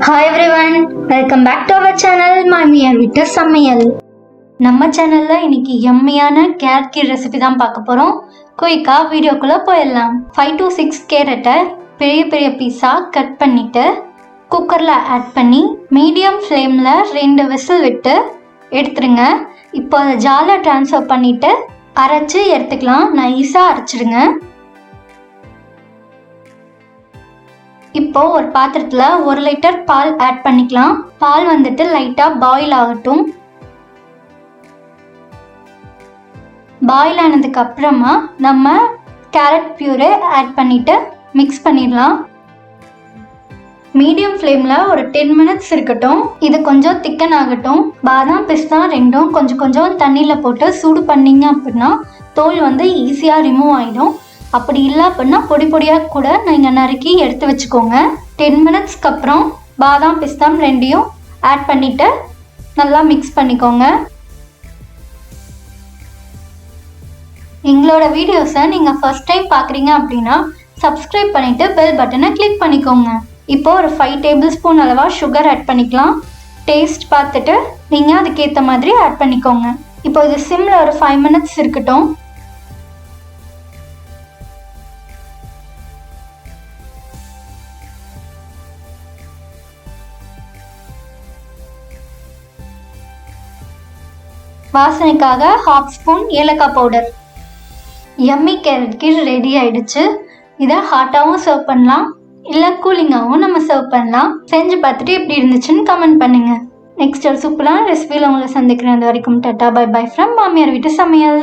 Hi everyone, welcome back to our channel Mamiyar Veetu Samayal. நம்ம சேனல்ல இன்னைக்கு எம்மியான carrot recipe தான் பார்க்க போறோம். குயிக்கா வீடியோக்குள்ள போயிடலாம். 5 to 6 கேரட்டை பெரிய பெரிய பீஸா கட் பண்ணிட்டு குக்கர்ல ஆட் பண்ணி மீடியம் ஃப்ளேம்ல 2 விசில் விட்டு எடுத்துருங்க. இப்போ அதை ஜார்ல ட்ரான்ஸ்ஃபர் பண்ணிட்டு அரைச்சு எடுத்துக்கலாம். நைஸா அரைச்சிடுங்க. இப்போ ஒரு பாத்திரத்துல 1 லிட்டர் பால் ஆட் பண்ணிக்கலாம். பால் வந்துட்டு லைட்டா பாயில் ஆகட்டும். பாயில் ஆனதுக்கு அப்புறமா நம்ம கேரட் பியூரே ஆட் பண்ணிட்டு மிக்ஸ் பண்ணிடலாம். மீடியம் ஃப்ளேம்ல ஒரு 10 மினிட்ஸ் இருக்கட்டும். இது கொஞ்சம் திக்கன் ஆகட்டும். பாதாம் பிஸ்தா ரெண்டும் கொஞ்சம் கொஞ்சம் தண்ணியில போட்டு சூடு பண்ணீங்க அப்படின்னா தோல் வந்து ஈஸியா ரிமூவ் ஆயிடும். அப்படி இல்லை அப்படின்னா பொடி பொடியாக கூட நீங்கள் நறுக்கி எடுத்து வச்சுக்கோங்க. 10 மினிட்ஸ்க்கு அப்புறம் பாதாம் பிஸ்தாம் ரெண்டையும் ஆட் பண்ணிவிட்டு நல்லா மிக்ஸ் பண்ணிக்கோங்க. எங்களோட வீடியோஸை நீங்கள் ஃபர்ஸ்ட் டைம் பார்க்குறீங்க அப்படின்னா சப்ஸ்கிரைப் பண்ணிவிட்டு பெல் பட்டனை கிளிக் பண்ணிக்கோங்க. இப்போ ஒரு 5 டேபிள் ஸ்பூன் அளவாக சுகர் ஆட் பண்ணிக்கலாம். டேஸ்ட் பார்த்துட்டு நீங்கள் அதுக்கேற்ற மாதிரி ஆட் பண்ணிக்கோங்க. இப்போ இது சிம்மில் ஒரு 5 மினிட்ஸ் இருக்கட்டும். வாசனைக்காக 1/2 ஸ்பூன் ஏலக்காய் பவுடர். யம்மி கேரட் கீர் ரெடி ஆயிடுச்சு. இதை ஹாட்டாகவும் சர்வ் பண்ணலாம், இல்லை கூலிங்காகவும் நம்ம சர்வ் பண்ணலாம். செஞ்சு பார்த்துட்டு எப்படி இருந்துச்சுன்னு கமெண்ட் பண்ணுங்க. நெக்ஸ்ட் ஒரு சூப்பரான ரெசிபியில் உங்களை சந்திக்கிறேன். அது வரைக்கும் டாட்டா பை பை ஃப்ரம் மாமியார் வீட்டு சமையல்.